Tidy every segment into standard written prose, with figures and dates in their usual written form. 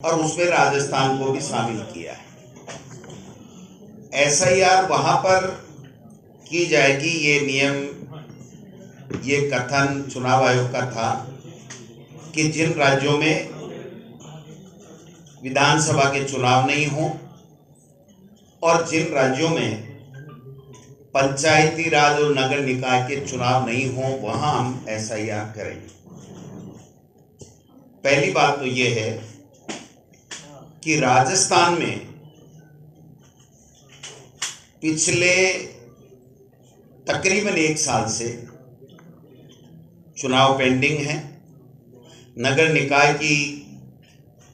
और उसमें राजस्थान को भी शामिल किया है। एसआईआर वहां पर की जाएगी, ये नियम, ये कथन चुनाव आयोग का था कि जिन राज्यों में विधानसभा के चुनाव नहीं हो और जिन राज्यों में पंचायती राज और नगर निकाय के चुनाव नहीं हो वहां हम एसआईआर करेंगे। पहली बात तो ये है कि राजस्थान में पिछले तकरीबन 1 साल से चुनाव पेंडिंग है। नगर निकाय की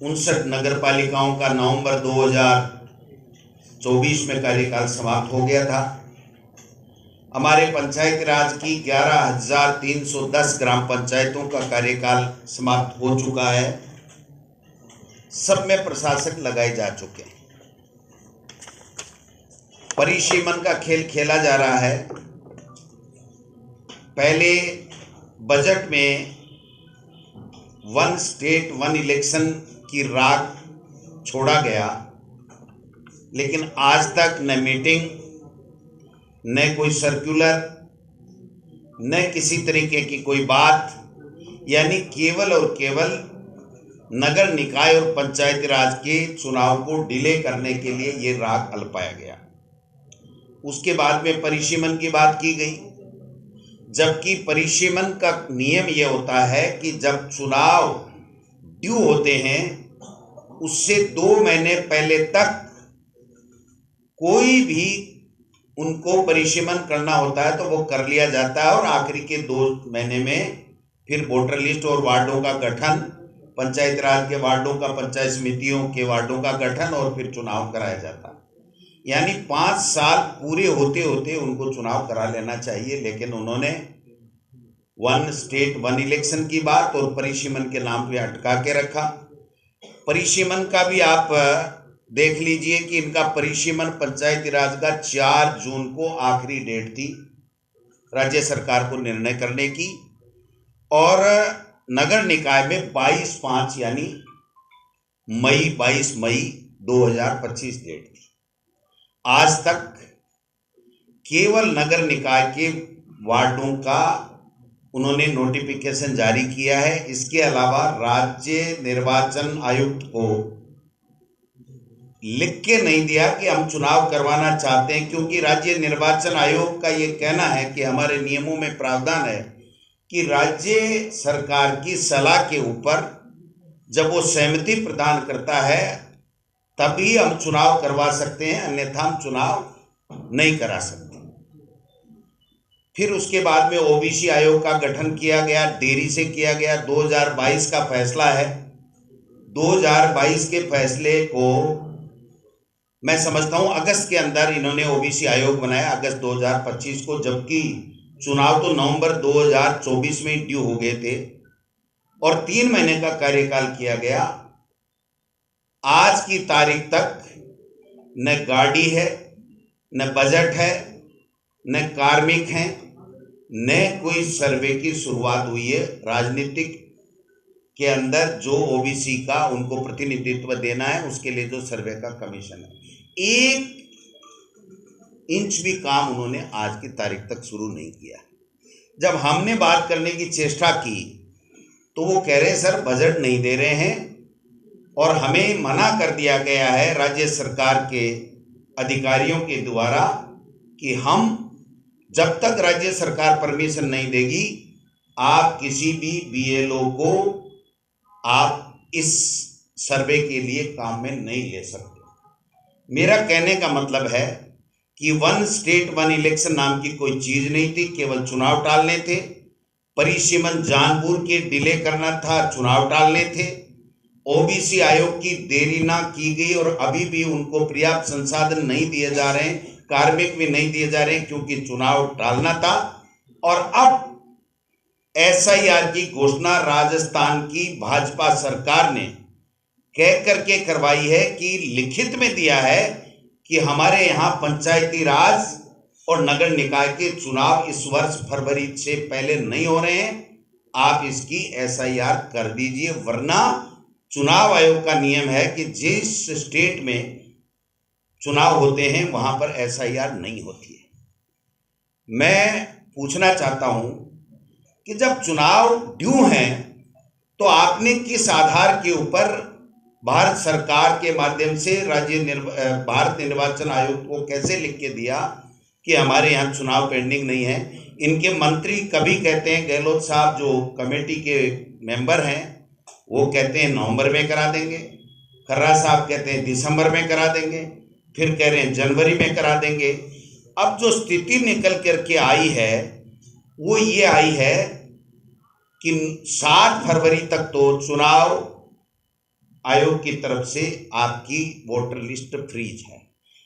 59 नगर पालिकाओं का नवंबर 2024 में कार्यकाल समाप्त हो गया था। हमारे पंचायती राज की 11,310 ग्राम पंचायतों का कार्यकाल समाप्त हो चुका है। सब में प्रशासक लगाए जा चुके हैं। परिसीमन का खेल खेला जा रहा है। पहले बजट में 1 स्टेट 1 इलेक्शन की राग छोड़ा गया, लेकिन आज तक न मीटिंग, न कोई सर्कुलर, न किसी तरीके की कोई बात, यानी केवल और केवल नगर निकाय और पंचायती राज के चुनाव को डिले करने के लिए ये राग अल्पाया गया। उसके बाद में परिसीमन की बात की गई, जबकि परिसीमन का नियम यह होता है कि जब चुनाव ड्यू होते हैं उससे 2 महीने पहले तक कोई भी उनको परिसीमन करना होता है तो वो कर लिया जाता है और आखिरी के 2 महीने में फिर वोटर लिस्ट और वार्डों का गठन, पंचायत राज के वार्डों का, पंचायत समितियों के वार्डों का गठन और फिर चुनाव कराया जाता है। यानी 5 साल पूरे होते होते उनको चुनाव करा लेना चाहिए, लेकिन उन्होंने 1 स्टेट 1 इलेक्शन की बात और परिसीमन के नाम पे अटका के रखा। परिसीमन का भी आप देख लीजिए कि इनका परिसीमन पंचायती राज का 4 जून को आखिरी डेट थी राज्य सरकार को निर्णय करने की, और नगर निकाय में 22/5 यानी 22 मई 2025 डेट थी। आज तक केवल नगर निकाय के वार्डों का उन्होंने नोटिफिकेशन जारी किया है। इसके अलावा राज्य निर्वाचन आयुक्त को लिख के नहीं दिया कि हम चुनाव करवाना चाहते हैं, क्योंकि राज्य निर्वाचन आयोग का ये कहना है कि हमारे नियमों में प्रावधान है कि राज्य सरकार की सलाह के ऊपर जब वो सहमति प्रदान करता है तभी हम चुनाव करवा सकते हैं, अन्यथा हम चुनाव नहीं करा सकते। फिर उसके बाद में ओबीसी आयोग का गठन किया गया, देरी से किया गया। 2022 का फैसला है। 2022 के फैसले को मैं समझता हूं अगस्त के अंदर इन्होंने ओबीसी आयोग बनाया, अगस्त 2025 को, जबकि चुनाव तो नवंबर 2024 में ड्यू हो गए थे और 3 महीने का कार्यकाल किया गया। आज की तारीख तक न गाड़ी है, न बजट है, न कार्मिक हैं, न कोई सर्वे की शुरुआत हुई है। राजनीतिक के अंदर जो ओबीसी का उनको प्रतिनिधित्व देना है उसके लिए जो सर्वे का कमीशन है, 1 इंच भी काम उन्होंने आज की तारीख तक शुरू नहीं किया। जब हमने बात करने की चेष्टा की तो वो कह रहे हैं सर बजट नहीं दे रहे हैं और हमें मना कर दिया गया है राज्य सरकार के अधिकारियों के द्वारा कि हम जब तक राज्य सरकार परमिशन नहीं देगी आप किसी भी बीएलओ को आप इस सर्वे के लिए काम में नहीं ले सकते। मेरा कहने का मतलब है कि 1 स्टेट 1 इलेक्शन नाम की कोई चीज नहीं थी, केवल चुनाव टालने थे। परिसीमन जानबूझ के डिले करना था, चुनाव टालने थे। ओबीसी आयोग की देरी ना की गई और अभी भी उनको पर्याप्त संसाधन नहीं दिए जा रहे हैं, कार्मिक भी नहीं दिए जा रहे हैं, क्योंकि चुनाव टालना था। और अब एसआईआर की घोषणा राजस्थान की भाजपा सरकार ने कह करके करवाई है कि लिखित में दिया है कि हमारे यहाँ पंचायती राज और नगर निकाय के चुनाव इस वर्ष फरवरी से पहले नहीं हो रहे हैं, आप इसकी एसआईआर कर दीजिए, वरना चुनाव आयोग का नियम है कि जिस स्टेट में चुनाव होते हैं वहां पर एसआईआर नहीं होती है। मैं पूछना चाहता हूं कि जब चुनाव ड्यू हैं तो आपने किस आधार के ऊपर भारत सरकार के माध्यम से भारत निर्वाचन आयोग को कैसे लिख के दिया कि हमारे यहाँ चुनाव पेंडिंग नहीं है? इनके मंत्री कभी कहते हैं, गहलोत साहब जो कमेटी के मेंबर हैं वो कहते हैं नवंबर में करा देंगे, खर्रा साहब कहते हैं दिसंबर में करा देंगे, फिर कह रहे हैं जनवरी में करा देंगे। अब जो स्थिति निकल करके आई है वो ये आई है कि 7 फरवरी तक तो चुनाव आयोग की तरफ से आपकी वोटर लिस्ट फ्रीज है,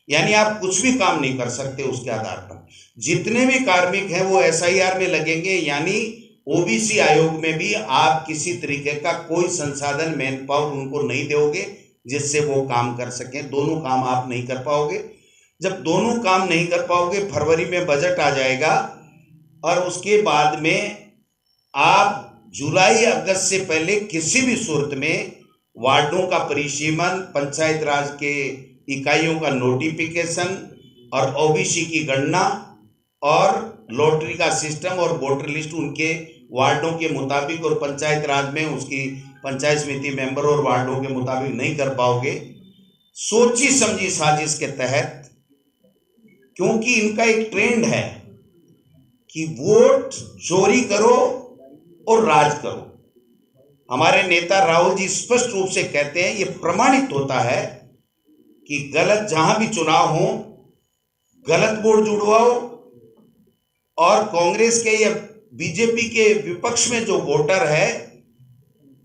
यानी आप कुछ भी काम नहीं कर सकते उसके आधार पर। जितने भी कार्मिक हैं वो एसआईआर में लगेंगे, यानी ओबीसी आयोग में भी आप किसी तरीके का कोई संसाधन मैन पावर उनको नहीं दोगे जिससे वो काम कर सकें। दोनों काम आप नहीं कर पाओगे। जब दोनों काम नहीं कर पाओगे, फरवरी में बजट आ जाएगा और उसके बाद में आप जुलाई अगस्त से पहले किसी भी सूरत में वार्डों का परिसीमन, पंचायत राज के इकाइयों का नोटिफिकेशन और ओबीसी की गणना और लॉटरी का सिस्टम और वोटर लिस्ट उनके वार्डों के मुताबिक और पंचायत राज में उसकी पंचायत समिति मेंबर और वार्डों के मुताबिक नहीं कर पाओगे। सोची समझी साजिश के तहत, क्योंकि इनका एक ट्रेंड है कि वोट चोरी करो और राज करो। हमारे नेता राहुल जी स्पष्ट रूप से कहते हैं, ये प्रमाणित होता है कि गलत जहां भी चुनाव हो गलत वोट जुड़वाओ और कांग्रेस के या बीजेपी के विपक्ष में जो वोटर है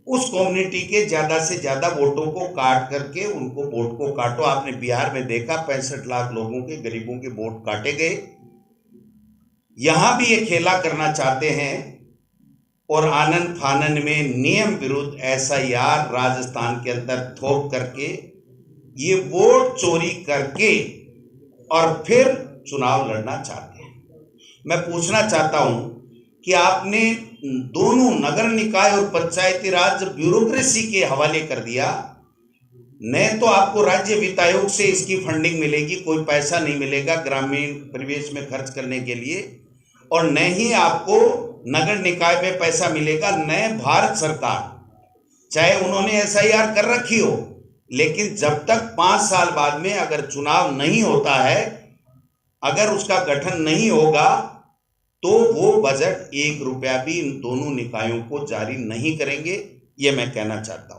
उस कम्युनिटी के ज्यादा से ज्यादा वोटों को काट करके उनको वोट को काटो। आपने बिहार में देखा 65 लाख लोगों के, गरीबों के वोट काटे गए। यहां भी ये खेला करना चाहते हैं और आनन फानन में नियम विरुद्ध एसआईआर राजस्थान के अंदर थोप करके ये वोट चोरी करके और फिर चुनाव लड़ना चाहते हैं। मैं पूछना चाहता हूं कि आपने दोनों नगर निकाय और पंचायती राज ब्यूरोक्रेसी के हवाले कर दिया। न तो आपको राज्य वित्त आयोग से इसकी फंडिंग मिलेगी, कोई पैसा नहीं मिलेगा ग्रामीण परिवेश में खर्च करने के लिए, और न ही आपको नगर निकाय में पैसा मिलेगा, न भारत सरकार, चाहे उन्होंने एसआईआर कर रखी हो, लेकिन जब तक 5 साल बाद में अगर चुनाव नहीं होता है, अगर उसका गठन नहीं होगा तो वो बजट 1 रुपया भी इन दोनों निकायों को जारी नहीं करेंगे। ये मैं कहना चाहता हूं।